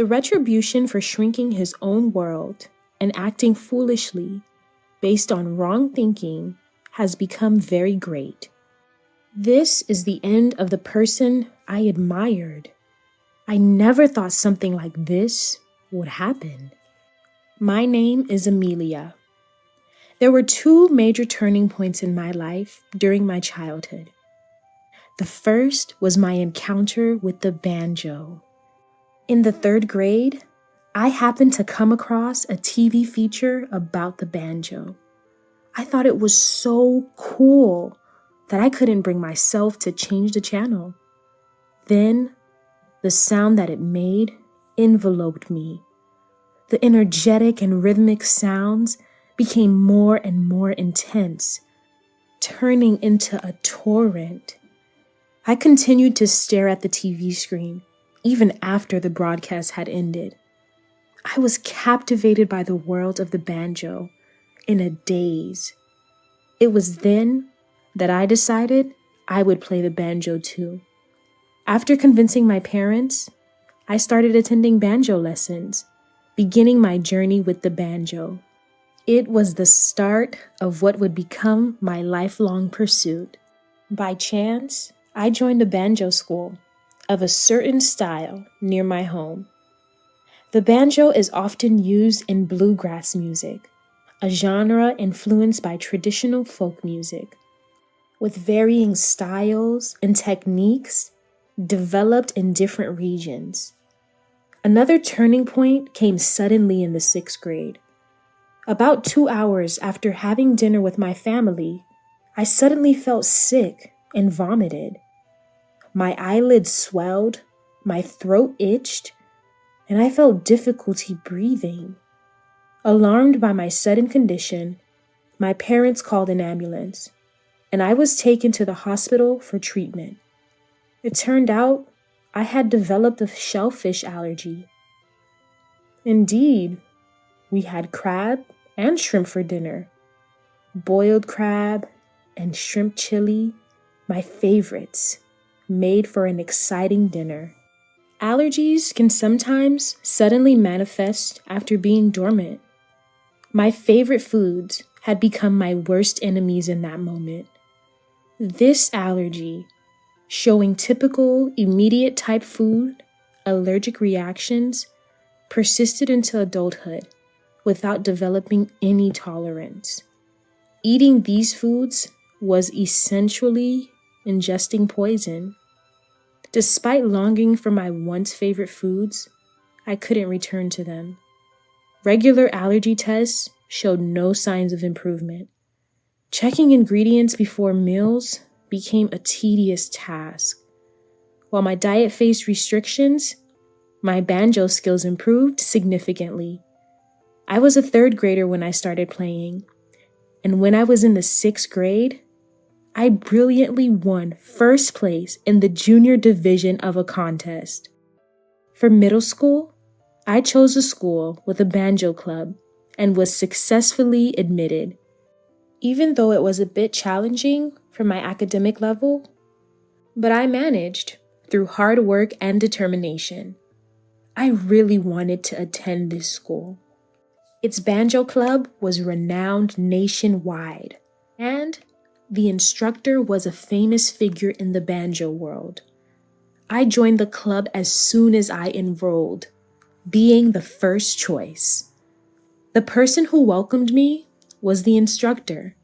The retribution for shrinking his own world and acting foolishly based on wrong thinking has become very great. This is the end of the person I admired. I never thought something like this would happen. My name is Amelia. There were two major turning points in my life during my childhood. The first was my encounter with the banjo. In the 3rd grade, I happened to come across a TV feature about the banjo. I thought it was so cool that I couldn't bring myself to change the channel. Then, the sound that it made enveloped me. The energetic and rhythmic sounds became more and more intense, turning into a torrent. I continued to stare at the TV screen, even after the broadcast had ended. I was captivated by the world of the banjo in a daze. It was then that I decided I would play the banjo too. After convincing my parents, I started attending banjo lessons, beginning my journey with the banjo. It was the start of what would become my lifelong pursuit. By chance, I joined a banjo school of a certain style near my home. The banjo is often used in bluegrass music, a genre influenced by traditional folk music, with varying styles and techniques developed in different regions. Another turning point came suddenly in the 6th grade. About 2 hours after having dinner with my family, I suddenly felt sick and vomited. My eyelids swelled, my throat itched, and I felt difficulty breathing. Alarmed by my sudden condition, my parents called an ambulance, and I was taken to the hospital for treatment. It turned out I had developed a shellfish allergy. Indeed, we had crab and shrimp for dinner. Boiled crab and shrimp chili, my favorites, made for an exciting dinner. Allergies can sometimes suddenly manifest after being dormant. My favorite foods had become my worst enemies in that moment. This allergy, showing typical immediate type food allergic reactions, persisted into adulthood without developing any tolerance. Eating these foods was essentially ingesting poison. Despite longing for my once favorite foods, I couldn't return to them. Regular allergy tests showed no signs of improvement. Checking ingredients before meals became a tedious task. While my diet faced restrictions, my banjo skills improved significantly. I was a 3rd grader when I started playing, and when I was in the 6th grade, I brilliantly won 1st place in the junior division of a contest. For middle school, I chose a school with a banjo club and was successfully admitted. Even though it was a bit challenging for my academic level, but I managed through hard work and determination. I really wanted to attend this school. Its banjo club was renowned nationwide, and the instructor was a famous figure in the banjo world. I joined the club as soon as I enrolled, being the first choice. The person who welcomed me was the instructor,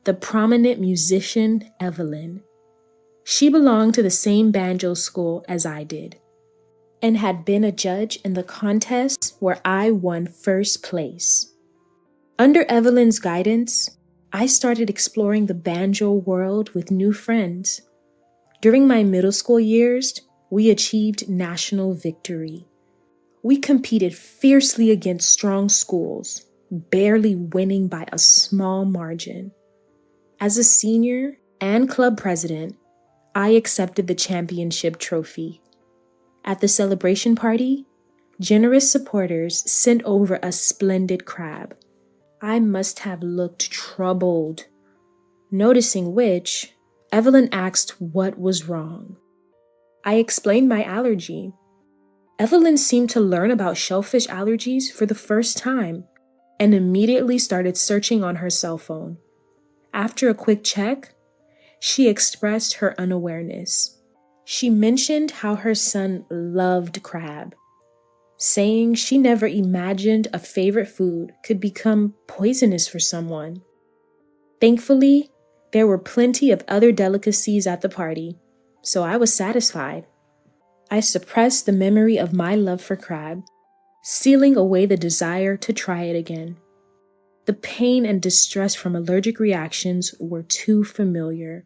the prominent musician Evelyn. She belonged to the same banjo school as I did, and had been a judge in the contest where I won 1st place. Under Evelyn's guidance, I started exploring the banjo world with new friends. During my middle school years, we achieved national victory. We competed fiercely against strong schools, barely winning by a small margin. As a senior and club president, I accepted the championship trophy. At the celebration party, generous supporters sent over a splendid crab. I must have looked troubled, noticing which, Evelyn asked what was wrong. I explained my allergy. Evelyn seemed to learn about shellfish allergies for the first time and immediately started searching on her cell phone. After a quick check, she expressed her unawareness. She mentioned how her son loved crab, saying she never imagined a favorite food could become poisonous for someone. Thankfully, there were plenty of other delicacies at the party, so I was satisfied. I suppressed the memory of my love for crab, sealing away the desire to try it again. The pain and distress from allergic reactions were too familiar,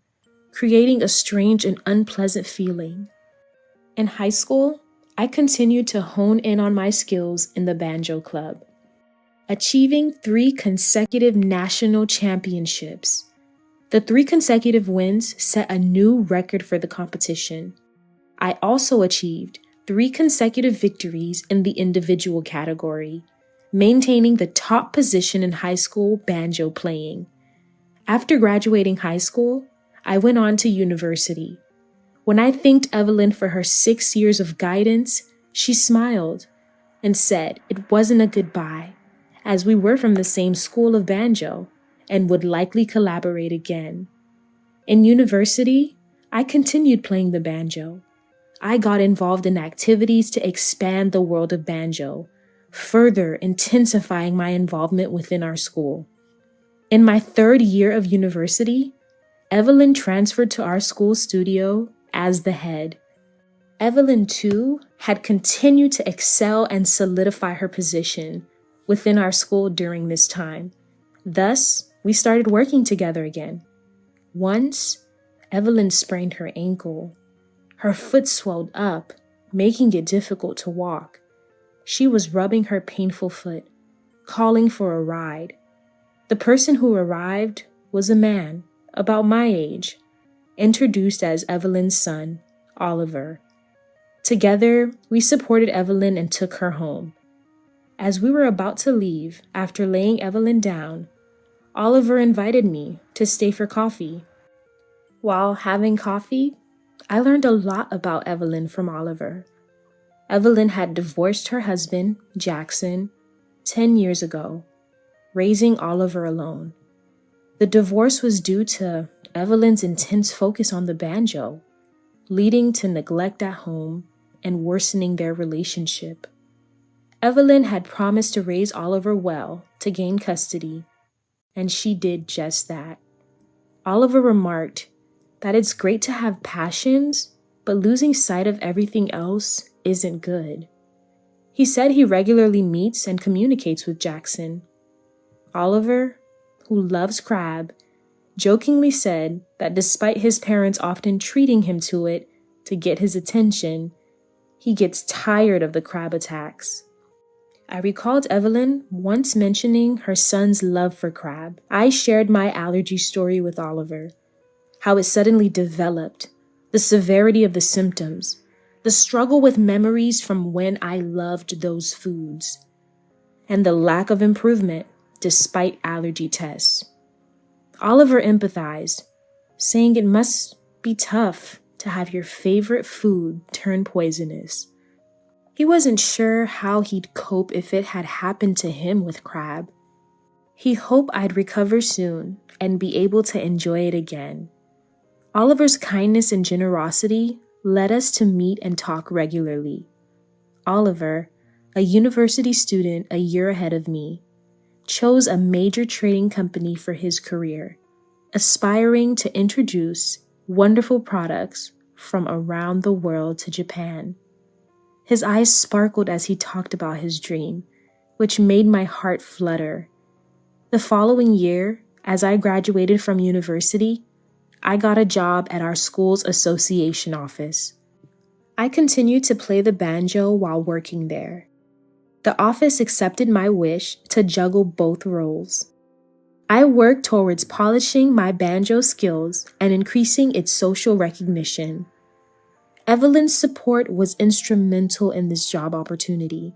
creating a strange and unpleasant feeling. In high school, I continued to hone in on my skills in the banjo club, achieving 3 consecutive national championships. The 3 consecutive wins set a new record for the competition. I also achieved 3 consecutive victories in the individual category, maintaining the top position in high school banjo playing. After graduating high school, I went on to university. When I thanked Evelyn for her 6 years of guidance, she smiled and said it wasn't a goodbye, as we were from the same school of banjo and would likely collaborate again. In university, I continued playing the banjo. I got involved in activities to expand the world of banjo, further intensifying my involvement within our school. In my 3rd year of university, Evelyn transferred to our school studio as the head. Evelyn, too, had continued to excel and solidify her position within our school during this time. Thus, we started working together again. Once, Evelyn sprained her ankle. Her foot swelled up, making it difficult to walk. She was rubbing her painful foot, calling for a ride. The person who arrived was a man, about my age, introduced as Evelyn's son, Oliver. Together, we supported Evelyn and took her home. As we were about to leave, after laying Evelyn down, Oliver invited me to stay for coffee. While having coffee, I learned a lot about Evelyn from Oliver. Evelyn had divorced her husband, Jackson, 10 years ago, raising Oliver alone. The divorce was due to Evelyn's intense focus on the banjo, leading to neglect at home and worsening their relationship. Evelyn had promised to raise Oliver well to gain custody, and she did just that. Oliver remarked that it's great to have passions, but losing sight of everything else isn't good. He said he regularly meets and communicates with Jackson. Oliver, who loves crab, jokingly said that despite his parents often treating him to it to get his attention, he gets tired of the crab attacks. I recalled Evelyn once mentioning her son's love for crab. I shared my allergy story with Oliver, how it suddenly developed, the severity of the symptoms, the struggle with memories from when I loved those foods, and the lack of improvement despite allergy tests. Oliver empathized, saying it must be tough to have your favorite food turn poisonous. He wasn't sure how he'd cope if it had happened to him with crab. He hoped I'd recover soon and be able to enjoy it again. Oliver's kindness and generosity led us to meet and talk regularly. Oliver, a university student a year ahead of me, chose a major trading company for his career, aspiring to introduce wonderful products from around the world to Japan. His eyes sparkled as he talked about his dream, which made my heart flutter. The following year, as I graduated from university, I got a job at our school's association office. I continued to play the banjo while working there. The office accepted my wish to juggle both roles. I worked towards polishing my banjo skills and increasing its social recognition. Evelyn's support was instrumental in this job opportunity.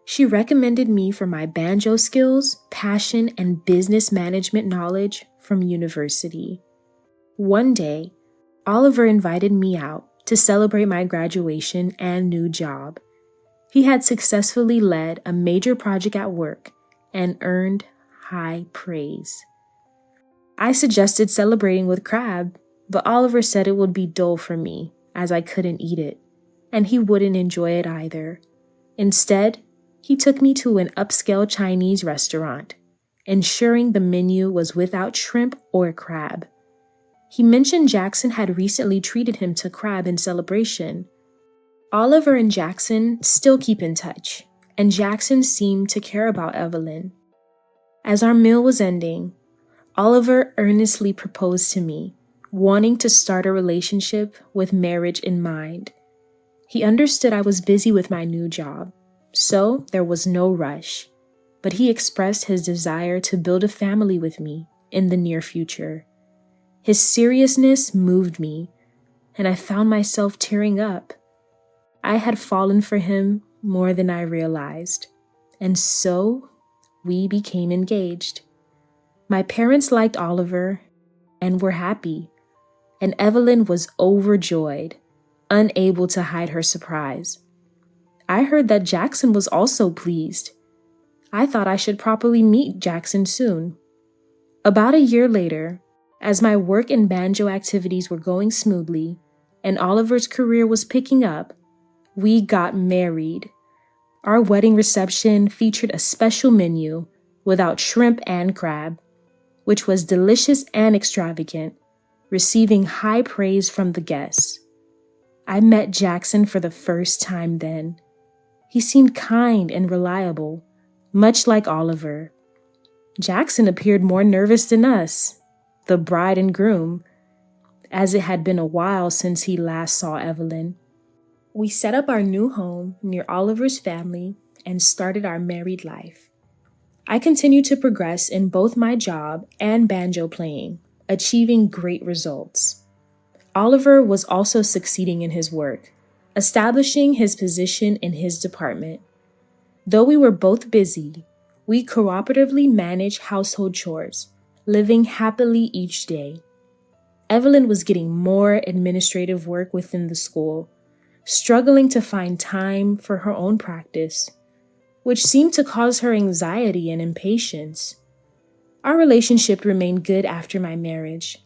She recommended me for my banjo skills, passion, and business management knowledge from university. One day, Oliver invited me out to celebrate my graduation and new job. He had successfully led a major project at work and earned high praise. I suggested celebrating with crab, but Oliver said it would be dull for me as I couldn't eat it, and he wouldn't enjoy it either. Instead, he took me to an upscale Chinese restaurant, ensuring the menu was without shrimp or crab. He mentioned Jackson had recently treated him to crab in celebration. Oliver and Jackson still keep in touch, and Jackson seemed to care about Evelyn. As our meal was ending, Oliver earnestly proposed to me, wanting to start a relationship with marriage in mind. He understood I was busy with my new job, so there was no rush, but he expressed his desire to build a family with me in the near future. His seriousness moved me, and I found myself tearing up. I had fallen for him more than I realized, and so we became engaged. My parents liked Oliver and were happy, and Evelyn was overjoyed, unable to hide her surprise. I heard that Jackson was also pleased. I thought I should probably meet Jackson soon. About a year later, as my work and banjo activities were going smoothly and Oliver's career was picking up, we got married. Our wedding reception featured a special menu without shrimp and crab, which was delicious and extravagant, receiving high praise from the guests. I met Jackson for the first time then. He seemed kind and reliable, much like Oliver. Jackson appeared more nervous than us, the bride and groom, as it had been a while since he last saw Evelyn. We set up our new home near Oliver's family and started our married life. I continued to progress in both my job and banjo playing, achieving great results. Oliver was also succeeding in his work, establishing his position in his department. Though we were both busy, we cooperatively managed household chores, living happily each day. Evelyn was getting more administrative work within the school, struggling to find time for her own practice, which seemed to cause her anxiety and impatience. Our relationship remained good after my marriage.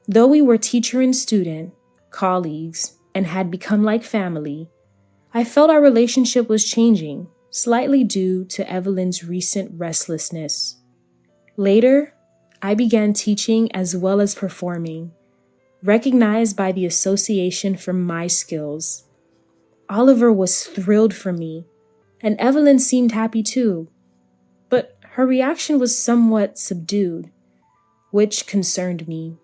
Though we were teacher and student, colleagues, and had become like family, I felt our relationship was changing, slightly due to Evelyn's recent restlessness. Later, I began teaching as well as performing, recognized by the association for my skills. Oliver was thrilled for me, and Evelyn seemed happy too, but her reaction was somewhat subdued, which concerned me.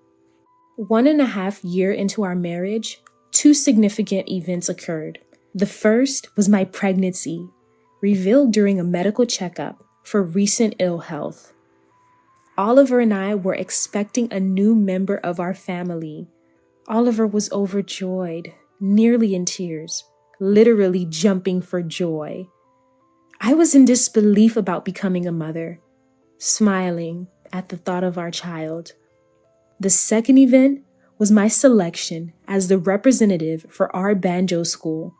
1.5 years into our marriage, 2 significant events occurred. The first was my pregnancy, revealed during a medical checkup for recent ill health. Oliver and I were expecting a new member of our family. Oliver was overjoyed, nearly in tears, literally jumping for joy. I was in disbelief about becoming a mother, smiling at the thought of our child. The second event was my selection as the representative for our banjo school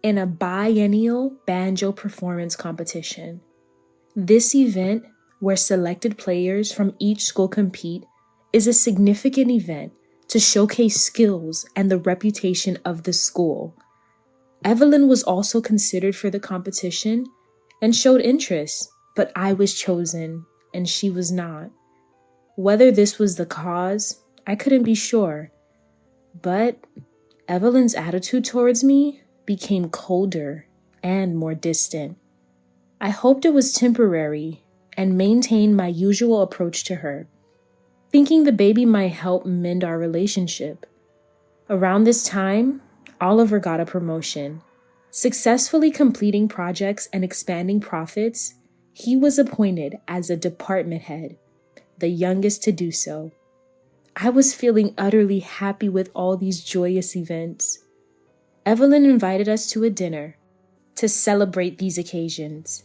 in a biennial banjo performance competition. This event, where selected players from each school compete, is a significant event to showcase skills and the reputation of the school. Evelyn was also considered for the competition and showed interest, but I was chosen and she was not. Whether this was the cause, I couldn't be sure, but Evelyn's attitude towards me became colder and more distant. I hoped it was temporary and maintained my usual approach to her, thinking the baby might help mend our relationship. Around this time, Oliver got a promotion. Successfully completing projects and expanding profits, he was appointed as a department head, the youngest to do so. I was feeling utterly happy with all these joyous events. Evelyn invited us to a dinner to celebrate these occasions.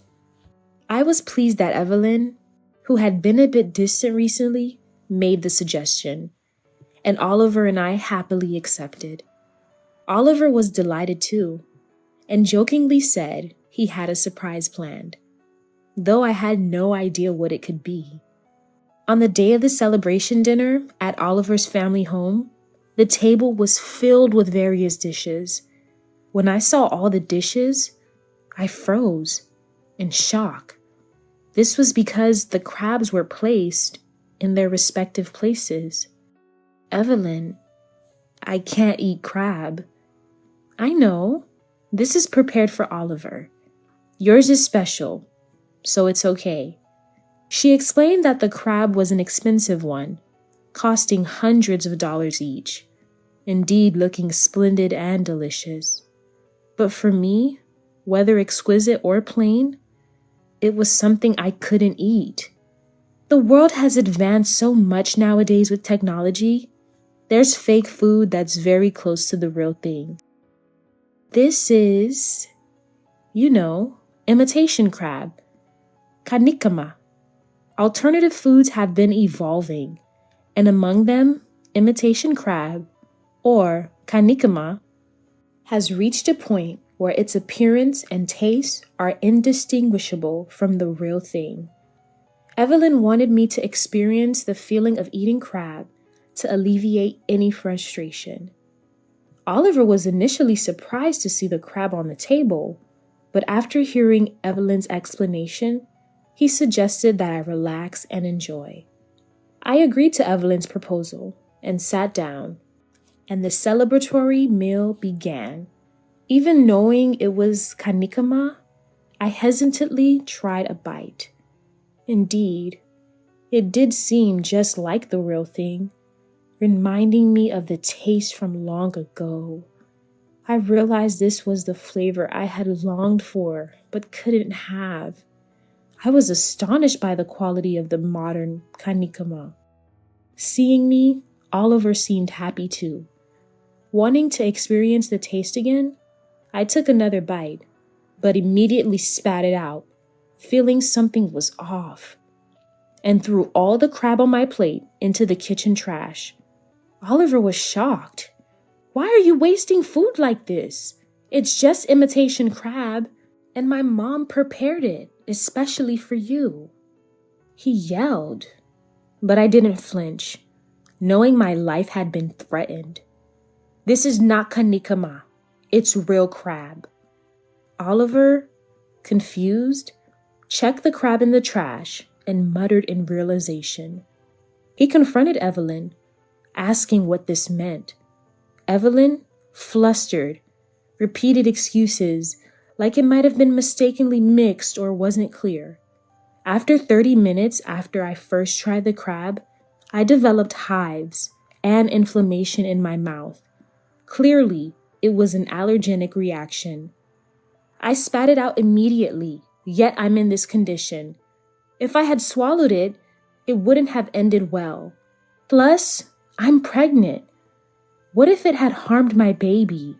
I was pleased that Evelyn, who had been a bit distant recently, made the suggestion, and Oliver and I happily accepted. Oliver was delighted too, and jokingly said he had a surprise planned, though I had no idea what it could be. On the day of the celebration dinner at Oliver's family home, the table was filled with various dishes. When I saw all the dishes, I froze in shock. This was because the crabs were placed in their respective places. Evelyn, I can't eat crab. I know. This is prepared for Oliver. Yours is special, so it's okay. She explained that the crab was an expensive one, costing hundreds of dollars each, indeed looking splendid and delicious. But for me, whether exquisite or plain, it was something I couldn't eat. The world has advanced so much nowadays with technology. There's fake food that's very close to the real thing. This is, imitation crab, kanikama. Alternative foods have been evolving, and among them, imitation crab, or kanikama, has reached a point where its appearance and taste are indistinguishable from the real thing. Evelyn wanted me to experience the feeling of eating crab to alleviate any frustration. Oliver was initially surprised to see the crab on the table, but after hearing Evelyn's explanation, he suggested that I relax and enjoy. I agreed to Evelyn's proposal and sat down, and the celebratory meal began. Even knowing it was kanikama, I hesitantly tried a bite. Indeed, it did seem just like the real thing, reminding me of the taste from long ago. I realized this was the flavor I had longed for but couldn't have. I was astonished by the quality of the modern kanikama. Seeing me, Oliver seemed happy too. Wanting to experience the taste again, I took another bite, but immediately spat it out, feeling something was off, and threw all the crab on my plate into the kitchen trash. Oliver was shocked. Why are you wasting food like this? It's just imitation crab, and my mom prepared it, especially for you. He yelled, but I didn't flinch, knowing my life had been threatened. This is not kanikama. It's real crab. Oliver, confused, checked the crab in the trash and muttered in realization. He confronted Evelyn, asking what this meant. Evelyn, flustered, repeated excuses like it might have been mistakenly mixed or wasn't clear. After 30 minutes after I first tried the crab, I developed hives and inflammation in my mouth. Clearly, it was an allergenic reaction. I spat it out immediately, yet I'm in this condition. If I had swallowed it, it wouldn't have ended well. Plus, I'm pregnant. What if it had harmed my baby?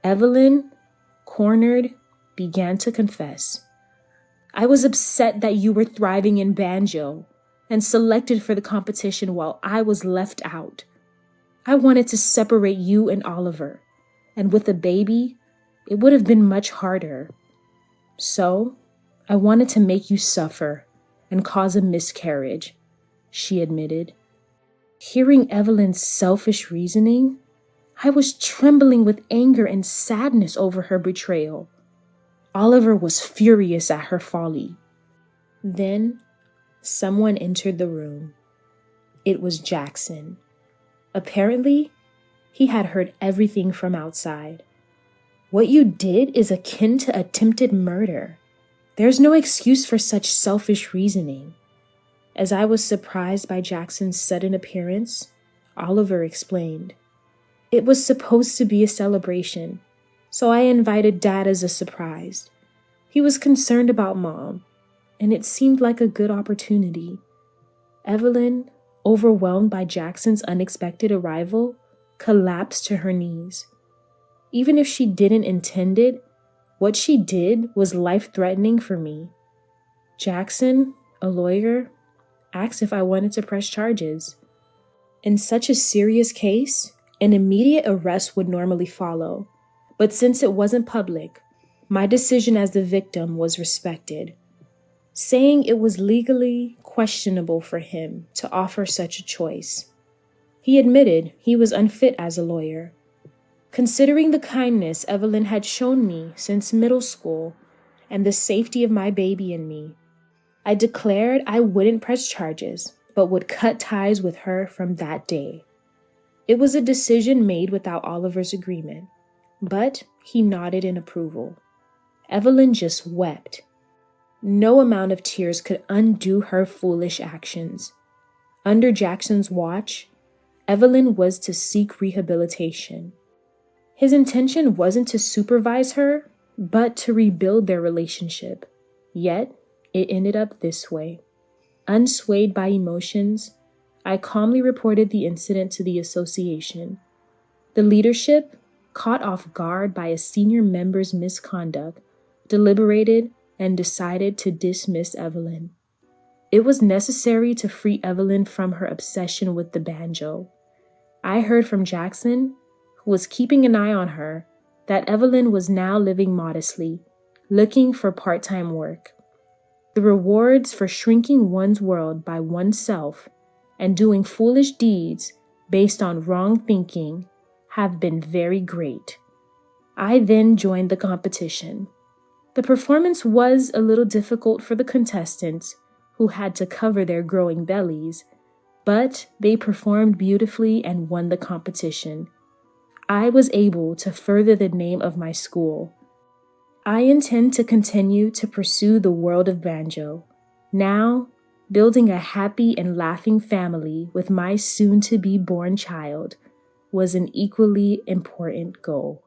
Evelyn, cornered, began to confess. I was upset that you were thriving in banjo and selected for the competition while I was left out. I wanted to separate you and Oliver, and with a baby, it would have been much harder. So, I wanted to make you suffer and cause a miscarriage, she admitted. Hearing Evelyn's selfish reasoning, I was trembling with anger and sadness over her betrayal. Oliver was furious at her folly. Then, someone entered the room. It was Jackson. Apparently, he had heard everything from outside. What you did is akin to attempted murder. There's no excuse for such selfish reasoning. As I was surprised by Jackson's sudden appearance, Oliver explained. It was supposed to be a celebration, so I invited Dad as a surprise. He was concerned about Mom, and it seemed like a good opportunity. Evelyn, overwhelmed by Jackson's unexpected arrival, collapsed to her knees. Even if she didn't intend it, what she did was life-threatening for me. Jackson, a lawyer, asked if I wanted to press charges. In such a serious case, an immediate arrest would normally follow, but since it wasn't public, My decision as the victim was respected, saying it was legally questionable for him to offer such a choice. He admitted he was unfit as a lawyer. Considering the kindness Evelyn had shown me since middle school and the safety of my baby and me, I declared I wouldn't press charges, but would cut ties with her from that day. It was a decision made without Oliver's agreement, but he nodded in approval. Evelyn just wept. No amount of tears could undo her foolish actions. Under Jackson's watch, Evelyn was to seek rehabilitation. His intention wasn't to supervise her, but to rebuild their relationship. Yet, it ended up this way. Unswayed by emotions, I calmly reported the incident to the association. The leadership, caught off guard by a senior member's misconduct, deliberated and decided to dismiss Evelyn. It was necessary to free Evelyn from her obsession with the banjo. I heard from Jackson, who was keeping an eye on her, that Evelyn was now living modestly, looking for part-time work. The rewards for shrinking one's world by oneself and doing foolish deeds based on wrong thinking have been very great. I then joined the competition. The performance was a little difficult for the contestants, who had to cover their growing bellies, but they performed beautifully and won the competition. I was able to further the name of my school. I intend to continue to pursue the world of banjo. Now, building a happy and laughing family with my soon-to-be-born child was an equally important goal.